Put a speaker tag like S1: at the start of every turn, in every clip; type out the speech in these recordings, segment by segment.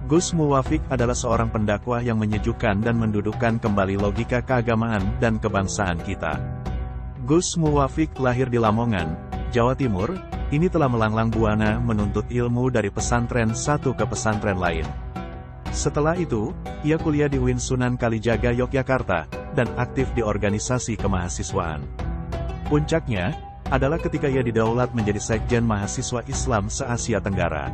S1: Gus Muwafik adalah seorang pendakwah yang menyejukkan dan mendudukkan kembali logika keagamaan dan kebangsaan kita. Gus Muwafik lahir di Lamongan, Jawa Timur. Ini telah melanglang buana menuntut ilmu dari pesantren satu ke pesantren lain. Setelah itu, ia kuliah di UIN Sunan Kalijaga Yogyakarta, dan aktif di organisasi kemahasiswaan. Puncaknya, adalah ketika ia didaulat menjadi Sekjen Mahasiswa Islam se-Asia Tenggara.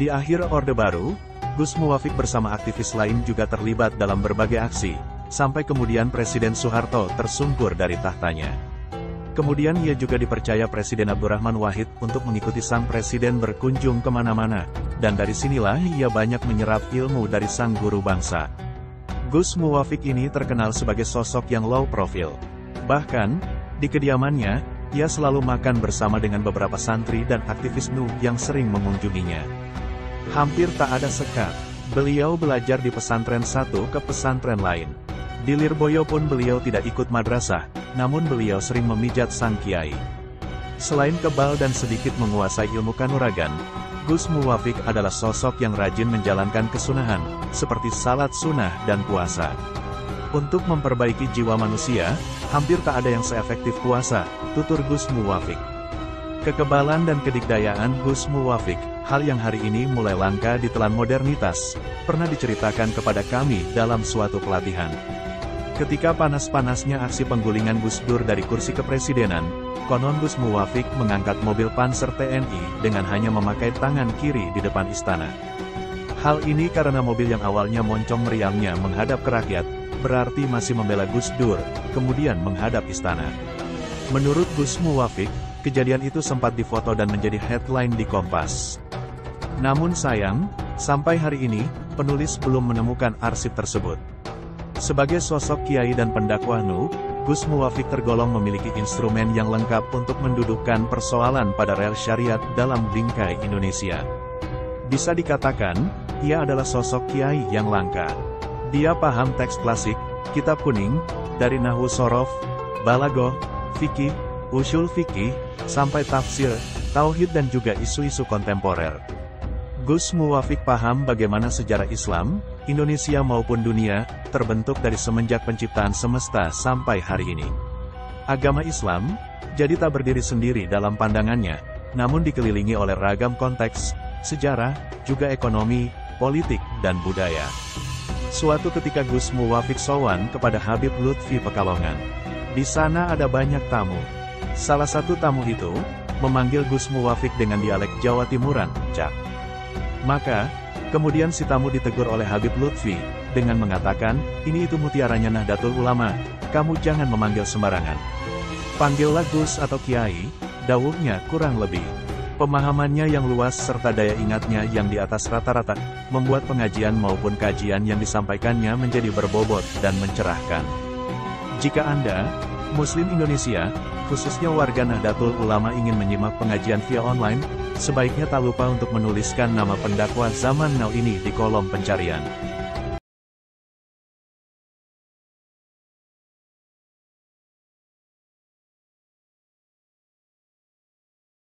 S1: Di akhir Orde Baru, Gus Muwafik bersama aktivis lain juga terlibat dalam berbagai aksi, sampai kemudian Presiden Soeharto tersungkur dari tahtanya. Kemudian ia juga dipercaya Presiden Abdurrahman Wahid untuk mengikuti sang presiden berkunjung kemana-mana, dan dari sinilah ia banyak menyerap ilmu dari sang guru bangsa. Gus Muwafik ini terkenal sebagai sosok yang low profile. Bahkan, di kediamannya, ia selalu makan bersama dengan beberapa santri dan aktivis NU yang sering mengunjunginya. Hampir tak ada sekat, beliau belajar di pesantren satu ke pesantren lain. Di Lirboyo pun beliau tidak ikut madrasah, namun beliau sering memijat sang kiai. Selain kebal dan sedikit menguasai ilmu kanuragan, Gus Muwafik adalah sosok yang rajin menjalankan kesunahan, seperti salat sunnah dan puasa. Untuk memperbaiki jiwa manusia, hampir tak ada yang seefektif puasa, tutur Gus Muwafik. Kekebalan dan kedikdayaan Gus Muwafik, hal yang hari ini mulai langka ditelan modernitas, pernah diceritakan kepada kami dalam suatu pelatihan. Ketika panas-panasnya aksi penggulingan Gus Dur dari kursi kepresidenan, konon Gus Muwafik mengangkat mobil Panzer TNI dengan hanya memakai tangan kiri di depan istana. Hal ini karena mobil yang awalnya moncong meriangnya menghadap ke rakyat, berarti masih membela Gus Dur, kemudian menghadap istana. Menurut Gus Muwafik, kejadian itu sempat difoto dan menjadi headline di Kompas. Namun sayang, sampai hari ini, penulis belum menemukan arsip tersebut. Sebagai sosok kiai dan pendakwah NU, Gus Muwafik tergolong memiliki instrumen yang lengkap untuk mendudukkan persoalan pada rel syariat dalam bingkai Indonesia. Bisa dikatakan, ia adalah sosok kiai yang langka. Dia paham teks klasik, kitab kuning, dari Nahwu Shorof, Balaghah, fikih, usul fikih, sampai tafsir, tauhid dan juga isu-isu kontemporer. Gus Muwafik paham bagaimana sejarah Islam, Indonesia maupun dunia, terbentuk dari semenjak penciptaan semesta sampai hari ini. Agama Islam, jadi tak berdiri sendiri dalam pandangannya, namun dikelilingi oleh ragam konteks, sejarah, juga ekonomi, politik, dan budaya. Suatu ketika Gus Muwafik sowan kepada Habib Lutfi Pekalongan. Di sana ada banyak tamu. Salah satu tamu itu, memanggil Gus Muwafik dengan dialek Jawa Timuran, Cak. Maka, kemudian si tamu ditegur oleh Habib Lutfi, dengan mengatakan, ini itu mutiaranya Nahdlatul Ulama, kamu jangan memanggil sembarangan. Panggillah Gus atau Kiai, dawuhnya kurang lebih. Pemahamannya yang luas serta daya ingatnya yang di atas rata-rata, membuat pengajian maupun kajian yang disampaikannya menjadi berbobot dan mencerahkan. Jika Anda, Muslim Indonesia, khususnya warga Nahdlatul Ulama ingin menyimak pengajian via online, sebaiknya tak lupa untuk menuliskan nama pendakwah zaman now ini di kolom pencarian.